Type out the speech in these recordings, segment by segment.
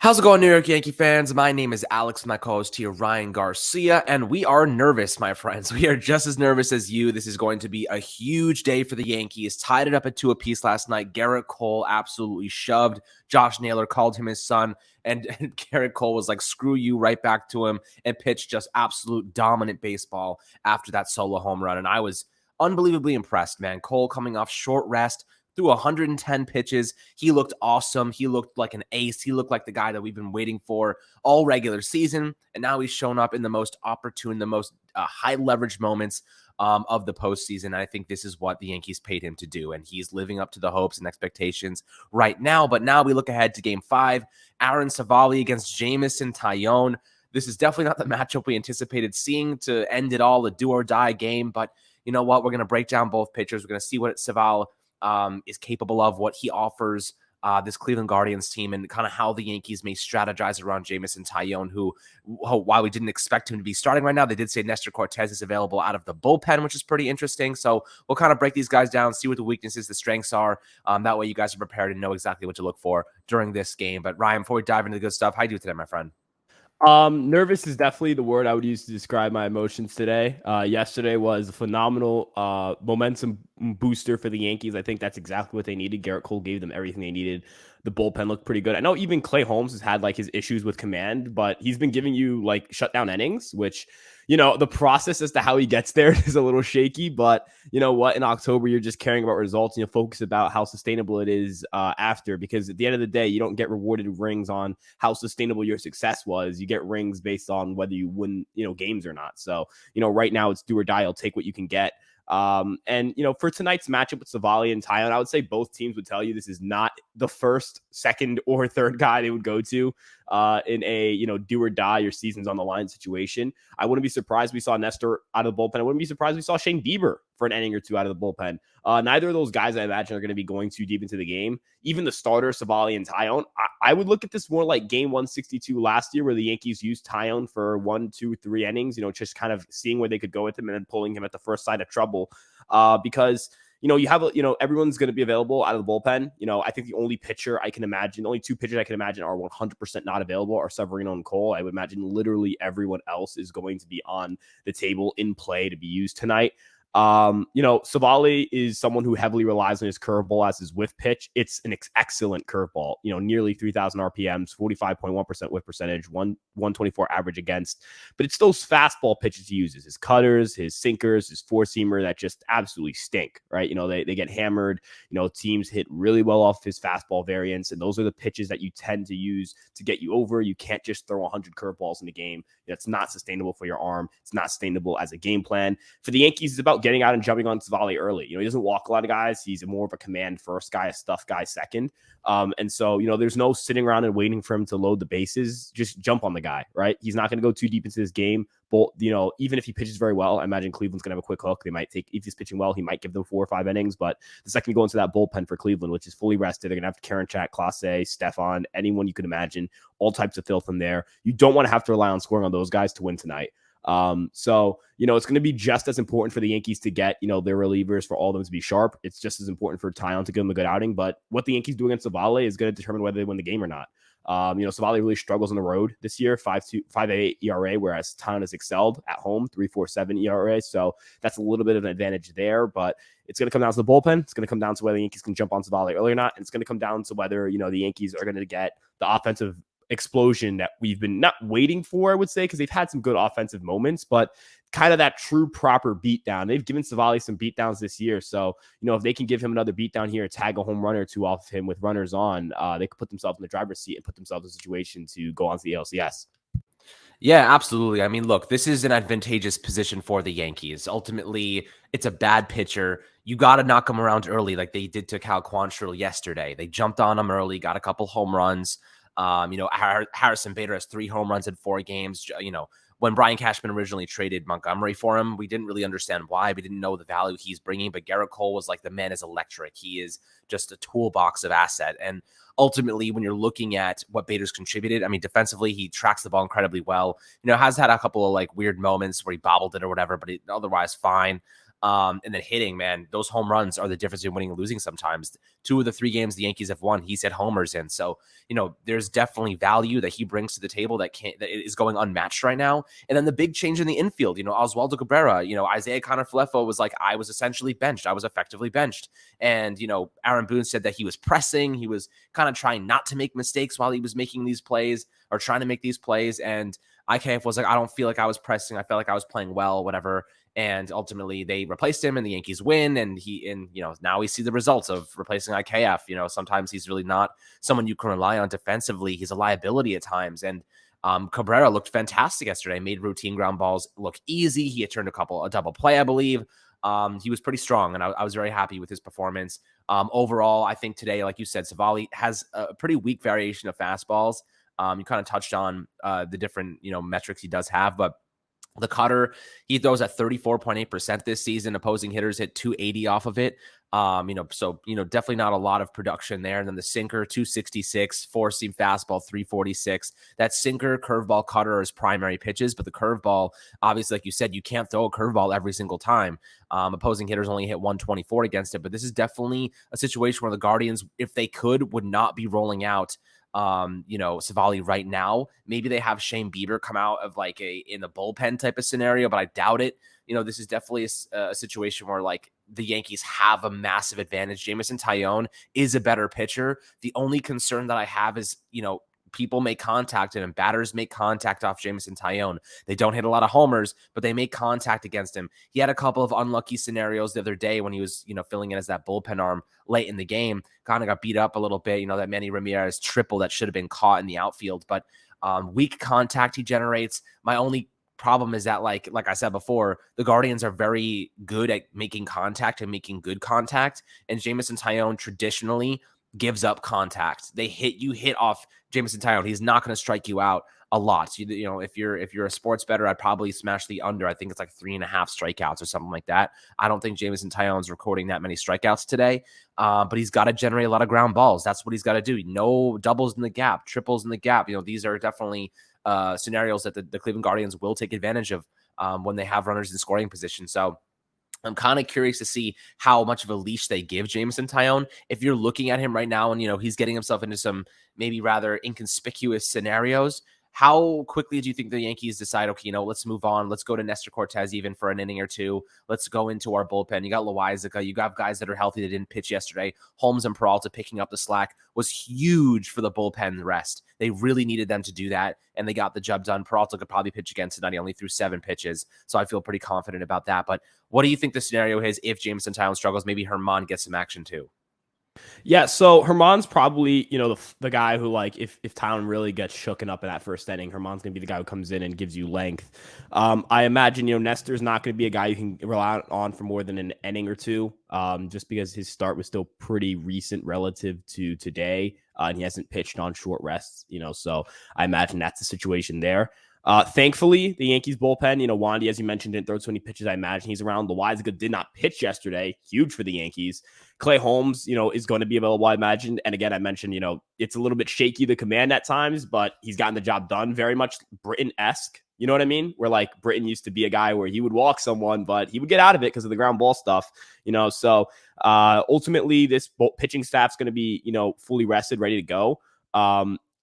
How's it going, New York Yankee fans? My name is Alex, my co-host here, Ryan Garcia, and we are nervous, my friends. We are just as nervous as you. This is going to be a huge day for the Yankees. Tied it up at 2 apiece last night. Garrett Cole absolutely shoved. Josh Naylor called him his son, and Garrett Cole was like, screw you, right back to him, and pitched just absolute dominant baseball after that solo home run. And I was unbelievably impressed, man. Cole coming off short rest, threw 110 pitches. He looked awesome. He looked like an ace. He looked like the guy that we've been waiting for all regular season. And now he's shown up in the most opportune, the most high leverage moments of the postseason. I think this is what the Yankees paid him to do. And he's living up to the hopes and expectations right now. But now we look ahead to Game 5. Aaron Savali against Jameson Taillon. This is definitely not the matchup we anticipated seeing to end it all, a do or die game. But you know what? We're going to break down both pitchers. We're going to see what Savali is capable of, what he offers this Cleveland Guardians team, and kind of how the Yankees may strategize around Jameson Taillon, who, while we didn't expect him to be starting right now, they did say Nestor Cortez is available out of the bullpen, which is pretty interesting. So we'll kind of break these guys down, see what the weaknesses, the strengths are. That way you guys are prepared and know exactly what to look for during this game. But Ryan, before we dive into the good stuff, how you do today, my friend? Nervous is definitely the word I would use to describe my emotions today. Yesterday was a phenomenal momentum booster for the Yankees. I think that's exactly what they needed. Garrett Cole gave them everything they needed. The bullpen looked pretty good. I know even Clay Holmes has had like his issues with command, but he's been giving you like shutdown innings, which, you know, the process as to how he gets there is a little shaky. But you know what? In October, you're just caring about results and you focus about how sustainable it is after, because at the end of the day, you don't get rewarded rings on how sustainable your success was. You get rings based on whether you win, games or not. So, right now it's do or die. I'll take what you can get. And for tonight's matchup with Savali and Taillon, I would say both teams would tell you this is not the first, second, or third guy they would go to in a do or die, your season's on the line situation. I wouldn't be surprised we saw Nestor out of the bullpen. I wouldn't be surprised we saw Shane Bieber for an inning or two out of the bullpen. Neither of those guys, I imagine, are going to be going too deep into the game. Even the starters, Savali and Taillon, I would look at this more like game 162 last year, where the Yankees used Taillon for 1, 2, 3 innings, just kind of seeing where they could go with him and then pulling him at the first sign of trouble. Because you have everyone's going to be available out of the bullpen. I think the only pitcher I can imagine, only two pitchers I can imagine are 100% not available are Severino and Cole. I would imagine literally everyone else is going to be on the table in play to be used tonight. Savali is someone who heavily relies on his curveball as his whiff pitch. It's an excellent curveball, nearly 3,000 RPMs, 45.1% whiff percentage, 124 average against, but it's those fastball pitches he uses, his cutters, his sinkers, his four-seamer that just absolutely stink, right? They get hammered, teams hit really well off his fastball variants, and those are the pitches that you tend to use to get you over. You can't just throw 100 curveballs in the game. That's not sustainable for your arm. It's not sustainable as a game plan. For the Yankees, it's about getting out and jumping on Savali early. He doesn't walk a lot of guys. He's more of a command first guy, a stuff guy second. And so, there's no sitting around and waiting for him to load the bases. Just jump on the guy, right? He's not going to go too deep into this game. But, even if he pitches very well, I imagine Cleveland's going to have a quick hook. They might if he's pitching well, he might give them 4 or 5 innings. But the second you go into that bullpen for Cleveland, which is fully rested, they're going to have Karinchak, Clase, Stefan, anyone you could imagine, all types of filth in there. You don't want to have to rely on scoring on those guys to win tonight. So, it's going to be just as important for the Yankees to get, their relievers, for all of them to be sharp. It's just as important for Taillon to give them a good outing. But what the Yankees do against Savali is going to determine whether they win the game or not. Savali really struggles on the road this year, 5.8 ERA, whereas Taillon has excelled at home, 3.47 ERA. So that's a little bit of an advantage there, but it's going to come down to the bullpen. It's going to come down to whether the Yankees can jump on Savali early or not. And it's going to come down to whether, the Yankees are going to get the offensive explosion that we've been not waiting for, I would say, because they've had some good offensive moments, but kind of that true proper beatdown. They've given Savali some beatdowns this year. So, if they can give him another beatdown here, tag a home run or two off him with runners on, they could put themselves in the driver's seat and put themselves in a situation to go on to the ALCS. Yeah, absolutely. I mean, look, this is an advantageous position for the Yankees. Ultimately, it's a bad pitcher. You got to knock him around early like they did to Cal Quantrill yesterday. They jumped on him early, got a couple home runs. Harrison Bader has 3 home runs in 4 games. When Brian Cashman originally traded Montgomery for him, we didn't really understand why. We didn't know the value he's bringing, but Garrett Cole was like, the man is electric. He is just a toolbox of asset. And ultimately, when you're looking at what Bader's contributed, I mean, defensively, he tracks the ball incredibly well. Has had a couple of like weird moments where he bobbled it or whatever, but otherwise fine. And then hitting, man, those home runs are the difference in winning and losing sometimes. 2 of the 3 games the Yankees have won, he's hit homers in. So, there's definitely value that he brings to the table that is going unmatched right now. And then the big change in the infield, Oswaldo Cabrera, Isaiah Connor-Falefa was like, I was essentially benched. I was effectively benched. And, Aaron Boone said that he was pressing. He was kind of trying not to make mistakes while he was making these plays or trying to make these plays. And IKF was like, I don't feel like I was pressing. I felt like I was playing well, whatever. And ultimately they replaced him and the Yankees win. And now we see the results of replacing IKF. Sometimes he's really not someone you can rely on defensively. He's a liability at times. And Cabrera looked fantastic yesterday, made routine ground balls look easy. He had turned a double play, I believe. He was pretty strong, and I was very happy with his performance. Overall, I think today, like you said, Savali has a pretty weak variation of fastballs. You kind of touched on the different, metrics he does have, but the cutter, he throws at 34.8% this season. Opposing hitters hit 280 off of it. So definitely not a lot of production there. And then the sinker, 266, four-seam fastball, 346. That sinker, curveball, cutter are his primary pitches, but the curveball, obviously, like you said, you can't throw a curveball every single time. Opposing hitters only hit 124 against it, but this is definitely a situation where the Guardians, if they could, would not be rolling out Savali right now. Maybe they have Shane Bieber come out of like in the bullpen type of scenario, but I doubt it. This is definitely a situation where like the Yankees have a massive advantage. Jameson Taillon is a better pitcher. The only concern that I have is, people make contact and batters make contact off Jameson Taillon. They don't hit a lot of homers, but they make contact against him. He had a couple of unlucky scenarios the other day when he was, filling in as that bullpen arm late in the game. Kind of got beat up a little bit. That Manny Ramirez triple that should have been caught in the outfield, but weak contact he generates. My only problem is that like I said before, the Guardians are very good at making contact and making good contact, and Jameson Taillon traditionally gives up contact. You hit off Jameson Taillon. He's not going to strike you out a lot. So, if you're a sports bettor, I'd probably smash the under. I think it's like 3.5 strikeouts or something like that. I don't think Jameson Taillon's recording that many strikeouts today, but he's got to generate a lot of ground balls. That's what he's got to do. No doubles in the gap, triples in the gap. These are definitely scenarios that the Cleveland Guardians will take advantage of when they have runners in scoring position. So I'm kind of curious to see how much of a leash they give Jameson Taillon. If you're looking at him right now and, he's getting himself into some maybe rather inconspicuous scenarios, how quickly do you think the Yankees decide, okay, let's move on. Let's go to Nestor Cortez even for an inning or two. Let's go into our bullpen. You got Loaizica. You got guys that are healthy that didn't pitch yesterday. Holmes and Peralta picking up the slack was huge for the bullpen rest. They really needed them to do that, and they got the job done. Peralta could probably pitch again tonight. He only threw 7 pitches, so I feel pretty confident about that. But what do you think the scenario is if Jameson Taillon struggles? Maybe Herman gets some action too. Yeah, so Herman's probably, the guy who, like, if Taillon really gets shooken up in that first inning, Herman's going to be the guy who comes in and gives you length. I imagine, Nestor's not going to be a guy you can rely on for more than an inning or two, just because his start was still pretty recent relative to today, and he hasn't pitched on short rests, so I imagine that's the situation there. Thankfully, the Yankees bullpen, Wandy, as you mentioned, didn't throw so many pitches. I imagine he's around. Loaizica did not pitch yesterday. Huge for the Yankees. Clay Holmes, is going to be available, I imagine. And again, I mentioned, it's a little bit shaky, the command at times, but he's gotten the job done. Very much Britton-esque. You know what I mean? Where like Britton used to be a guy where he would walk someone, but he would get out of it because of the ground ball stuff, So ultimately, this pitching staff's going to be, fully rested, ready to go.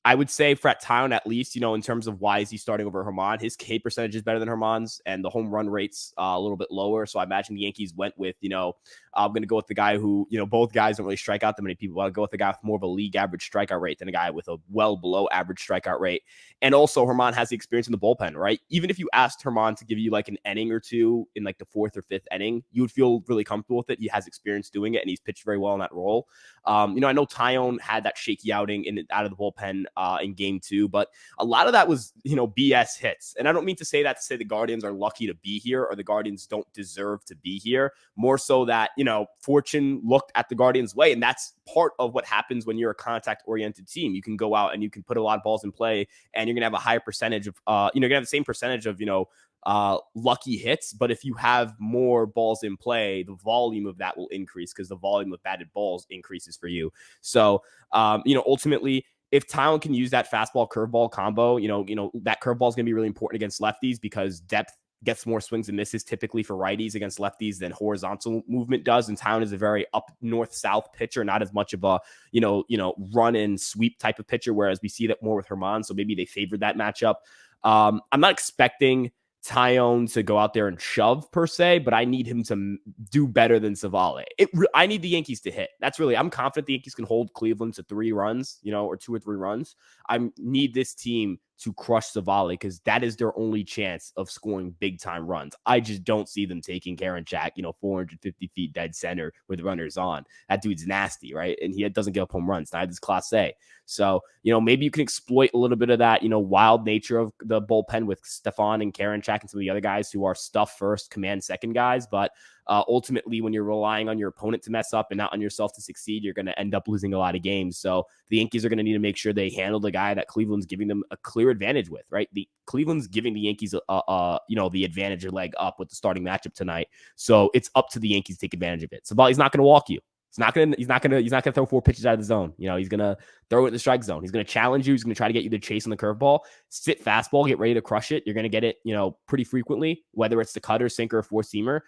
I would say for Taillon, at least, in terms of why is he starting over Herman, his K percentage is better than Herman's, and the home run rate's a little bit lower. So I imagine the Yankees went with, I'm going to go with the guy who, both guys don't really strike out that many people. I'll go with the guy with more of a league average strikeout rate than a guy with a well below average strikeout rate. And also Herman has the experience in the bullpen, right? Even if you asked Herman to give you like an inning or two in like the 4th or 5th inning, you would feel really comfortable with it. He has experience doing it, and he's pitched very well in that role. I know Taillon had that shaky outing out of the bullpen in game 2, but a lot of that was, BS hits. And I don't mean to say that to say the Guardians are lucky to be here or the Guardians don't deserve to be here. More so that, fortune looked at the Guardians' way. And that's part of what happens when you're a contact-oriented team. You can go out and you can put a lot of balls in play, and you're going to have a higher percentage of, you're going to have the same percentage of, lucky hits. But if you have more balls in play, the volume of that will increase because the volume of batted balls increases for you. So, ultimately, if Taillon can use that fastball curveball combo, that curveball is going to be really important against lefties because depth gets more swings and misses typically for righties against lefties than horizontal movement does. And Town is a very up north-south pitcher, not as much of a, run and sweep type of pitcher, whereas we see that more with Herman. So maybe they favored that matchup. I'm not expecting Tyone to go out there and shove per se, but I need him to do better than Savale. I need the Yankees to hit. I'm confident the Yankees can hold Cleveland to 3 runs, or 2 or 3 runs. I need this team to crush Savale because that is their only chance of scoring big time runs. I just don't see them taking Karinchak, 450 feet dead center with runners on. That dude's nasty, right? And he doesn't give up home runs. Neither does Class A. So, maybe you can exploit a little bit of that, wild nature of the bullpen with Stefan and Karinchak and some of the other guys who are stuff first, command second guys. But ultimately, when you're relying on your opponent to mess up and not on yourself to succeed, you're going to end up losing a lot of games. So the Yankees are going to need to make sure they handle the guy that Cleveland's giving them a clear advantage with, right? The Cleveland's giving the Yankees, the advantage or leg up with the starting matchup tonight. So it's up to the Yankees to take advantage of it. So he's not going to walk you. He's not gonna throw 4 pitches out of the zone. He's gonna throw it in the strike zone. He's gonna challenge you. He's gonna try to get you to chase on the curveball, sit fastball, get ready to crush it. You're gonna get it, pretty frequently, whether it's the cutter, sinker, or 4-seamer.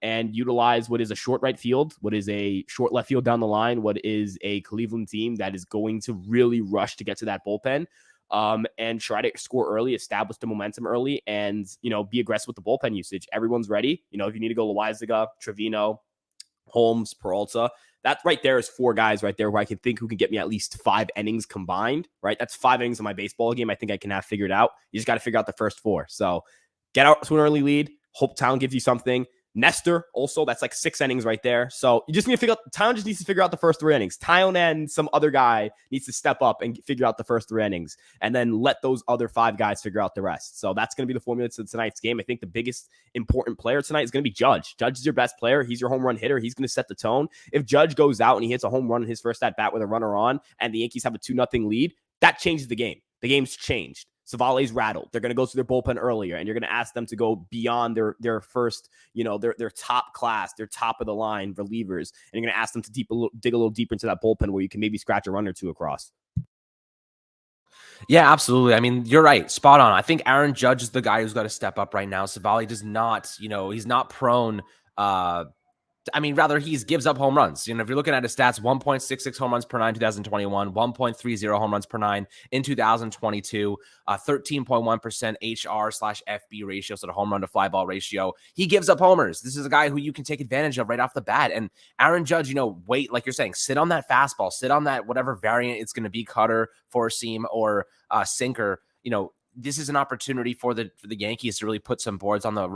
And utilize what is a short right field, what is a short left field down the line, what is a Cleveland team that is going to really rush to get to that bullpen. And try to score early, establish the momentum early, and be aggressive with the bullpen usage. Everyone's ready. If you need to go Loaizaga, Trevino, Holmes, Peralta, that right there is 4 guys right there who I can think who can get me at least 5 innings combined, right? That's 5 innings in my baseball game. I think I can have figured out. You just got to figure out the first 4. So get out to an early lead. Hope Town gives you something. Nestor also, that's like 6 innings right there. So you just need to figure out, Town just needs to figure out the first 3 innings. Tyone and some other guy needs to step up and figure out the first 3 innings, and then let those other 5 guys figure out the rest. So that's going to be the formula to tonight's game. I think the biggest important player tonight is going to be Judge. Judge is your best player. He's your home run hitter. He's going to set the tone. If Judge goes out and he hits a home run in his first at bat with a runner on, and the Yankees have a 2-0 lead, that changes the game. The game's changed. Savale's rattled. They're going to go to their bullpen earlier, and you're going to ask them to go beyond their first, their top class, their top of the line relievers, and you're going to ask them to dig a little deeper into that bullpen where you can maybe scratch a run or 2 across. Yeah, absolutely. I mean, you're right. Spot on. I think Aaron Judge is the guy who's got to step up right now. Savale does not, he's not prone rather he gives up home runs. If you're looking at his stats, 1.66 home runs per 9 in 2021, 1.30 home runs per 9 in 2022, 13.1% HR/FB ratio, so the home run to fly ball ratio. He gives up homers. This is a guy who you can take advantage of right off the bat. And Aaron Judge, wait, like you're saying, sit on that fastball, sit on that whatever variant it's going to be, cutter, 4-seam, or sinker. This is an opportunity for the Yankees to really put some boards on the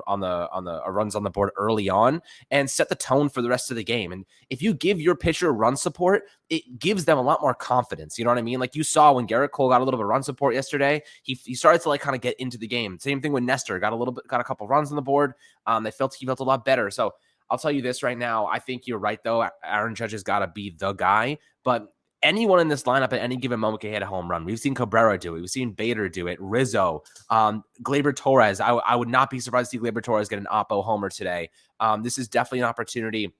runs on the board early on and set the tone for the rest of the game. And if you give your pitcher run support, it gives them a lot more confidence. You know what I mean? Like you saw when Garrett Cole got a little bit of run support yesterday, he started to kind of get into the game. Same thing with Nestor, got a couple runs on the board. He felt a lot better. So I'll tell you this right now. I think you're right though. Aaron Judge has got to be the guy, but anyone in this lineup at any given moment can hit a home run. We've seen Cabrera do it. We've seen Bader do it. Rizzo, Gleyber Torres. I would not be surprised to see Gleyber Torres get an Oppo homer today. This is definitely an opportunity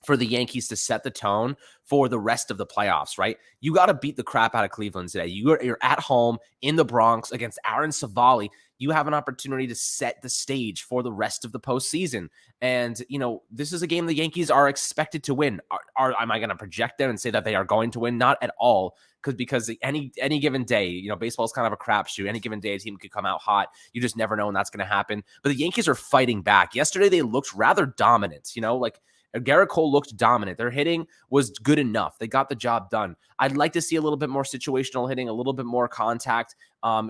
for the Yankees to set the tone for the rest of the playoffs, right? You got to beat the crap out of Cleveland today. You're at home in the Bronx against Aaron Savale. You have an opportunity to set the stage for the rest of the postseason. And, this is a game the Yankees are expected to win. Am I going to project them and say that they are going to win? Not at all. Because any given day, baseball is kind of a crapshoot. Any given day, a team could come out hot. You just never know when that's going to happen. But the Yankees are fighting back. Yesterday, they looked rather dominant, Garrett Cole looked dominant. Their hitting was good enough. They got the job done. I'd like to see a little bit more situational hitting, a little bit more contact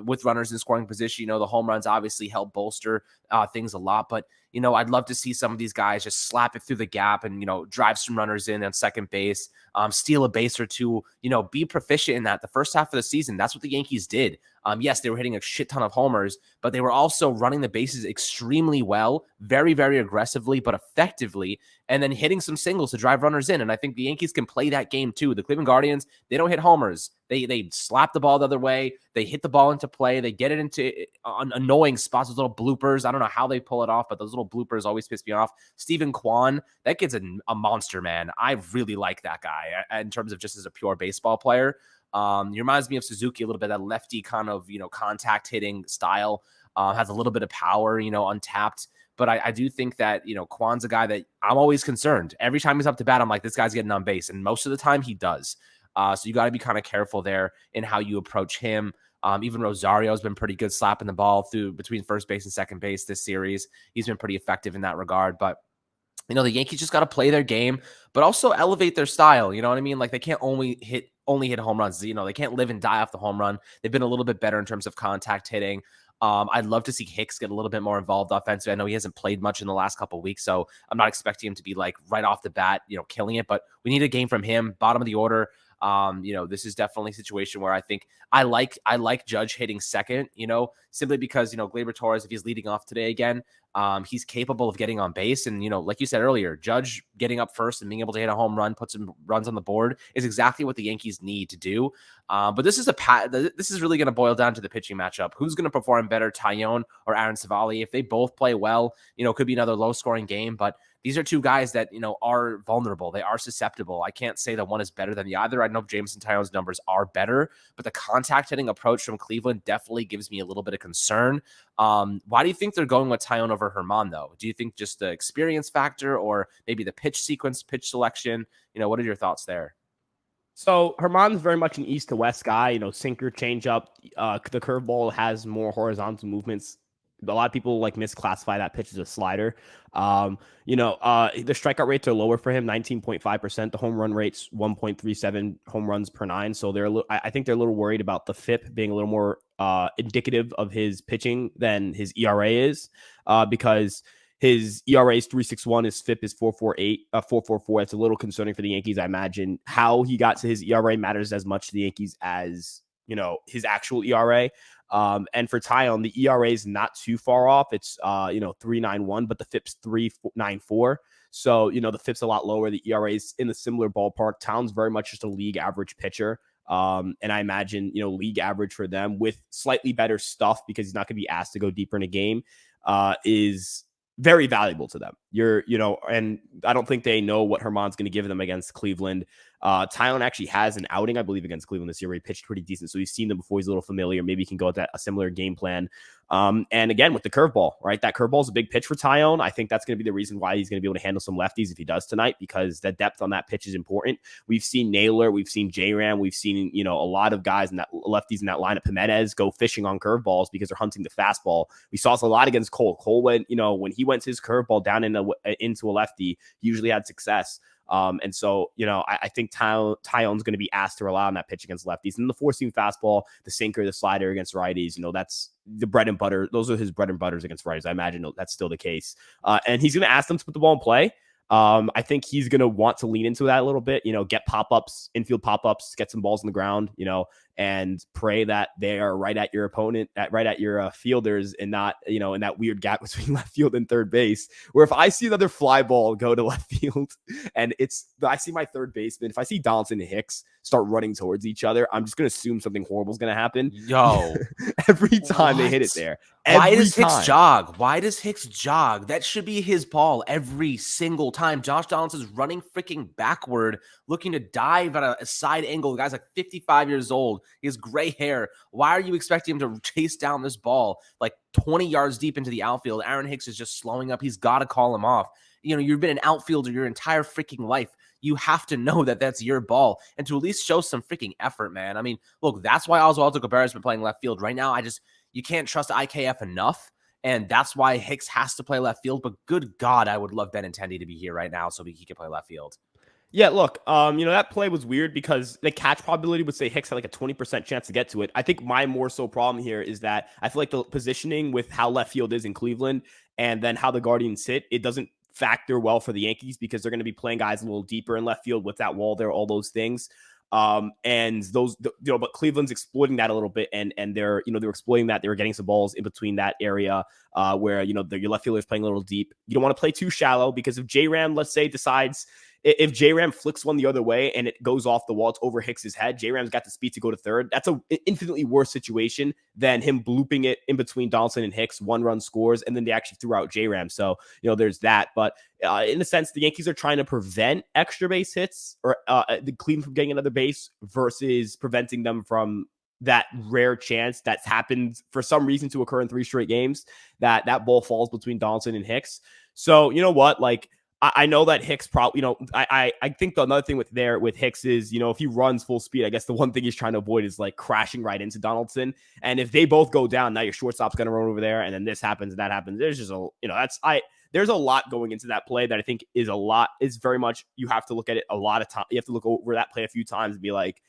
with runners in scoring position. The home runs obviously help bolster things a lot. But, I'd love to see some of these guys just slap it through the gap and, drive some runners in on second base, steal a base or two, be proficient in that. The first half of the season, that's what the Yankees did. Yes, they were hitting a shit ton of homers, but they were also running the bases extremely well, very, very aggressively, but effectively, and then hitting some singles to drive runners in. And I think the Yankees can play that game too. The Cleveland Guardians, they don't hit homers. They slap the ball the other way. They hit the ball into play. They get it into annoying spots, those little bloopers. I don't know how they pull it off, but those little bloopers always piss me off. Steven Kwan, that kid's a monster, man. I really like that guy in terms of just as a pure baseball player. He reminds me of Suzuki a little bit, that lefty kind of, contact hitting style. has a little bit of power, untapped. But I do think that, Kwan's a guy that I'm always concerned. Every time he's up to bat, I'm like, this guy's getting on base. And most of the time he does. So you got to be kind of careful there in how you approach him. Even Rosario's been pretty good slapping the ball through between first base and second base this series. He's been pretty effective in that regard. But the Yankees just got to play their game, but also elevate their style. You know what I mean? Like, they can't only hit home runs. They can't live and die off the home run. They've been a little bit better in terms of contact hitting. I'd love to see Hicks get a little bit more involved offensively. I know he hasn't played much in the last couple of weeks, so I'm not expecting him to be like right off the bat, killing it. But we need a game from him, bottom of the order. This is definitely a situation where I think I like Judge hitting second, simply because, Gleyber Torres, if he's leading off today again, he's capable of getting on base. And, like you said earlier, Judge getting up first and being able to hit a home run, put some runs on the board is exactly what the Yankees need to do. But this is really going to boil down to the pitching matchup. Who's going to perform better, Taillon or Aaron Savali? If they both play well, it could be another low scoring game, but these are two guys that, are vulnerable. They are susceptible. I can't say that one is better than the other. I know Jameson Taillon's numbers are better, but the contact hitting approach from Cleveland definitely gives me a little bit of concern. Why do you think they're going with Taillon over Herman, though? Do you think just the experience factor or maybe the pitch sequence, pitch selection? What are your thoughts there? So Herman's very much an east to west guy, sinker, changeup. The curveball has more horizontal movements. A lot of people misclassify that pitch as a slider. The strikeout rates are lower for him, 19.5%. The home run rate's 1.37 home runs per 9. So I think they're a little worried about the FIP being a little more indicative of his pitching than his ERA is, because his ERA is 3.61. His FIP is 4.44. It's a little concerning for the Yankees. I imagine how he got to his ERA matters as much to the Yankees as his actual ERA. And for Taillon, the ERA is not too far off. It's 3.91, but the FIP's 3.94. So the FIP's a lot lower. The ERA is in the similar ballpark. Towns very much just a league average pitcher. And I imagine league average for them with slightly better stuff, because he's not going to be asked to go deeper in a game, is very valuable to them. And I don't think they know what Herman's going to give them against Cleveland. Taillon actually has an outing, I believe, against Cleveland this year where he pitched pretty decent. So he's seen them before. He's a little familiar. Maybe he can go with a similar game plan. And again, with the curveball, right? That curveball is a big pitch for Taillon. I think that's going to be the reason why he's going to be able to handle some lefties if he does tonight, because the depth on that pitch is important. We've seen Naylor, we've seen J-Ram, we've seen, a lot of guys in that lefties in that lineup. Jimenez go fishing on curveballs because they're hunting the fastball. We saw this a lot against Cole. Cole went, when he went to his curveball down into a lefty, he usually had success. And so, I think Taillon's going to be asked to rely on that pitch against lefties. And the four-seam fastball, the sinker, the slider against righties, that's the bread and butter. Those are his bread and butters against righties. I imagine that's still the case. And he's going to ask them to put the ball in play. I think he's going to want to lean into that a little bit, get pop-ups, infield pop-ups, get some balls on the ground, and pray that they are right at your opponent, right at your fielders, and not, in that weird gap between left field and third base, where if I see another fly ball go to left field and I see my third baseman, if I see Donaldson and Hicks start running towards each other, I'm just going to assume something horrible is going to happen. Yo, every time they hit it there. Why does Hicks jog? Why does Hicks jog? That should be his ball every single time. Josh Donaldson's running freaking backward, looking to dive at a side angle. The guy's like 55 years old. He has gray hair. Why are you expecting him to chase down this ball like 20 yards deep into the outfield? Aaron Hicks is just slowing up. He's got to call him off. You've been an outfielder your entire freaking life. You have to know that that's your ball and to at least show some freaking effort, man. I mean, look, that's why Oswaldo Cabrera's been playing left field right now. You can't trust IKF enough. And that's why Hicks has to play left field. But good God, I would love Benintendi to be here right now so he can play left field. Yeah, look, that play was weird because the catch probability would say Hicks had like a 20% chance to get to it. I think my more so problem here is that I feel like the positioning with how left field is in Cleveland and then how the Guardians sit, it doesn't factor well for the Yankees because they're going to be playing guys a little deeper in left field with that wall there, all those things. And those, but Cleveland's exploiting that a little bit, and they're exploiting that. They were getting some balls in between that area where your left fielder is playing a little deep. You don't want to play too shallow because if J-Ram, let's say, decides. If J-Ram flicks one the other way and it goes off the wall, it's over Hicks's head. J-Ram's got the speed to go to third. That's an infinitely worse situation than him blooping it in between Donaldson and Hicks. One run scores, and then they actually threw out J-Ram. So, there's that. But in a sense, the Yankees are trying to prevent extra base hits or the Cleveland from getting another base versus preventing them from that rare chance that's happened for some reason to occur in 3 straight games, that ball falls between Donaldson and Hicks. So you know what, like I know that Hicks probably, I think another thing with Hicks is, if he runs full speed, I guess the one thing he's trying to avoid is like crashing right into Donaldson. And if they both go down, now your shortstop's going to run over there, and then this happens and that happens. There's just there's a lot going into that play that I think is very much, you have to look at it a lot of time. You have to look over that play a few times and be like,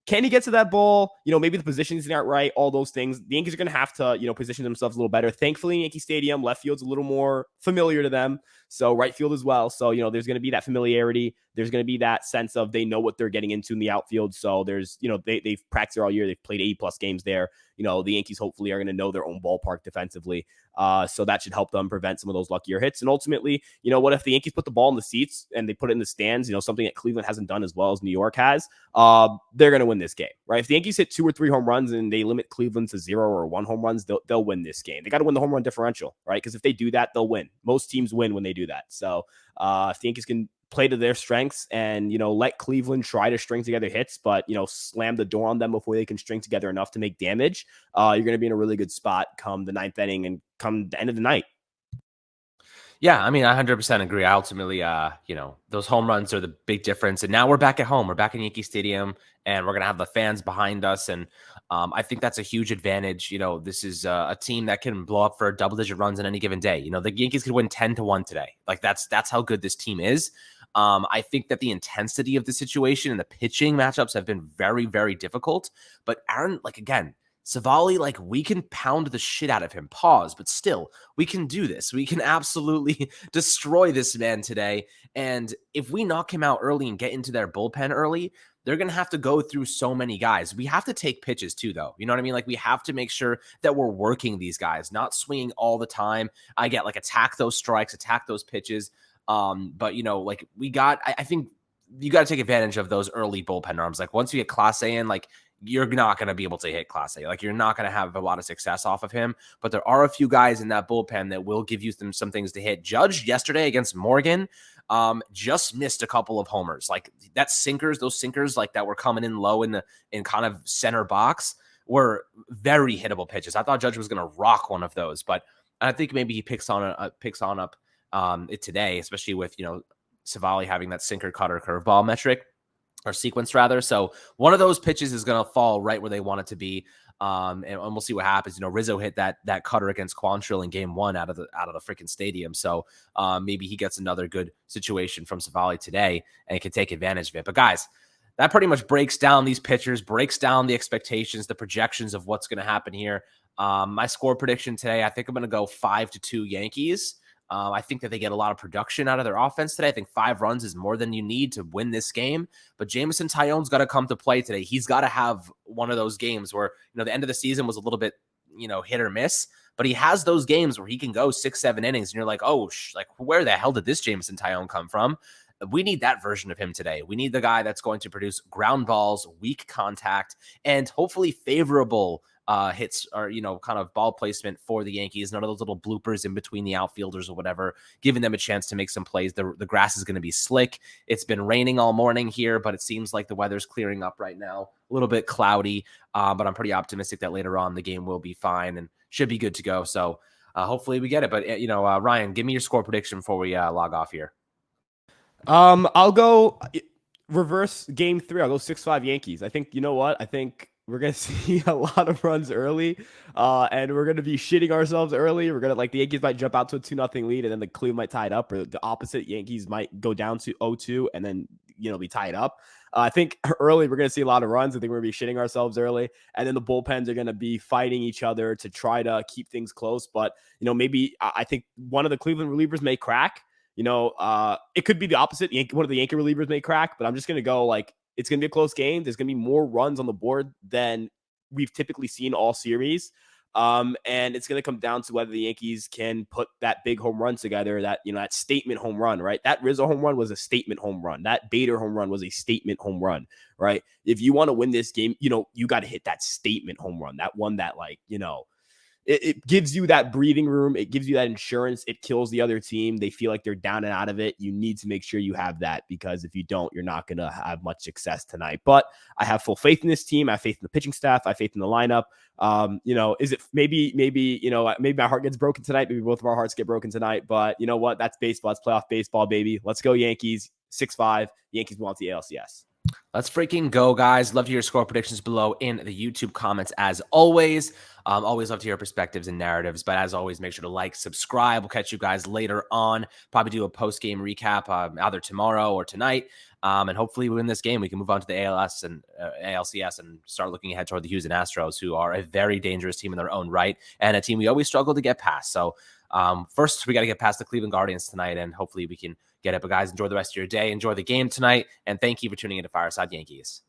can he get to that ball? Maybe the positions aren't right, all those things. The Yankees are going to have to, position themselves a little better. Thankfully, Yankee Stadium, left field's a little more familiar to them. So right field as well. So, there's going to be that familiarity. There's going to be that sense of they know what they're getting into in the outfield. So there's, they've practiced there all year. They've played 80+ games there. The Yankees hopefully are going to know their own ballpark defensively. So that should help them prevent some of those luckier hits. And ultimately, what if the Yankees put the ball in the seats and they put it in the stands, something that Cleveland hasn't done as well as New York has, they're going to win this game, right? If the Yankees hit 2 or 3 home runs and they limit Cleveland to 0 or 1 home runs, they'll win this game. They got to win the home run differential, right? Because if they do that, they'll win. Most teams win when they do that. So if the Yankees can play to their strengths and, let Cleveland try to string together hits, but, slam the door on them before they can string together enough to make damage, you're going to be in a really good spot come the 9th inning and come the end of the night. Yeah, I mean, I 100% agree. I ultimately, those home runs are the big difference. And now we're back at home. We're back in Yankee Stadium, and we're going to have the fans behind us. And I think that's a huge advantage. This is a team that can blow up for double-digit runs in any given day. The Yankees could win 10-1 today. Like, that's how good this team is. I think that the intensity of the situation and the pitching matchups have been very, very difficult. But Aaron, again, Savali, we can pound the shit out of him. Pause, but still, we can do this. We can absolutely destroy this man today. And if we knock him out early and get into their bullpen early, they're going to have to go through so many guys. We have to take pitches too, though. You know what I mean? We have to make sure that we're working these guys, not swinging all the time. I get attack those strikes, attack those pitches. But I think you got to take advantage of those early bullpen arms. Once you get Class A in, you're not going to be able to hit Class A. You're not going to have a lot of success off of him. But there are a few guys in that bullpen that will give you some things to hit. Judge yesterday against Morgan just missed a couple of homers. Those sinkers that were coming in low in kind of center box were very hittable pitches. I thought Judge was going to rock one of those, but I think maybe he picks on up it today, especially with Savali having that sinker cutter curveball metric or sequence rather. So one of those pitches is going to fall right where they want it to be. And we'll see what happens. Rizzo hit that cutter against Quantrill in game 1 out of the freaking stadium. So maybe he gets another good situation from Savali today and can take advantage of it. But guys, that pretty much breaks down these pitchers, breaks down the expectations, the projections of what's going to happen here. My score prediction today, I think I'm going to go 5-2 Yankees. I think that they get a lot of production out of their offense today. I think 5 runs is more than you need to win this game. But Jameson Taillon's got to come to play today. He's got to have one of those games where, the end of the season was a little bit, hit or miss. But he has those games where he can go 6-7 innings. And you're like, oh, where the hell did this Jameson Taillon come from? We need that version of him today. We need the guy that's going to produce ground balls, weak contact, and hopefully favorable hits or, kind of ball placement for the Yankees. None of those little bloopers in between the outfielders or whatever, giving them a chance to make some plays. The grass is going to be slick. It's been raining all morning here, but it seems like the weather's clearing up right now. A little bit cloudy, but I'm pretty optimistic that later on the game will be fine and should be good to go. So hopefully we get it. But, Ryan, give me your score prediction before we log off here. I'll go reverse game 3. I'll go 6-5 Yankees. I think, I think we're going to see a lot of runs early, and we're going to be shitting ourselves early. We're going to, the Yankees might jump out to a 2-0 lead, and then the Cleveland might tie it up, or the opposite, Yankees might go down to 0-2 and then, be tied up. I think early we're going to see a lot of runs. I think we're going to be shitting ourselves early, and then the bullpens are going to be fighting each other to try to keep things close. But, maybe I think one of the Cleveland relievers may crack. It could be the opposite. One of the Yankee relievers may crack, but I'm just going to go it's going to be a close game. There's going to be more runs on the board than we've typically seen all series. And it's going to come down to whether the Yankees can put that big home run together, that statement home run, right? That Rizzo home run was a statement home run. That Bader home run was a statement home run, right? If you want to win this game, you got to hit that statement home run, that one that it gives you that breathing room. It gives you that insurance. It kills the other team. They feel like they're down and out of it. You need to make sure you have that, because if you don't, you're not going to have much success tonight. But I have full faith in this team. I have faith in the pitching staff. I have faith in the lineup. Is it maybe, maybe my heart gets broken tonight. Maybe both of our hearts get broken tonight. But you know what? That's baseball. It's playoff baseball, baby. Let's go Yankees. 6-5. Yankees want the ALCS. Let's freaking go, guys. Love to hear score predictions below in the YouTube comments as always. Always love to hear perspectives and narratives. But as always, make sure to like, subscribe. We'll catch you guys later on. Probably do a post-game recap either tomorrow or tonight. And hopefully we win this game. We can move on to the ALS and ALCS and start looking ahead toward the Houston Astros, who are a very dangerous team in their own right and a team we always struggle to get past. So first, we got to get past the Cleveland Guardians tonight, and hopefully we can get it. But guys, enjoy the rest of your day. Enjoy the game tonight. And thank you for tuning in to Fireside Yankees.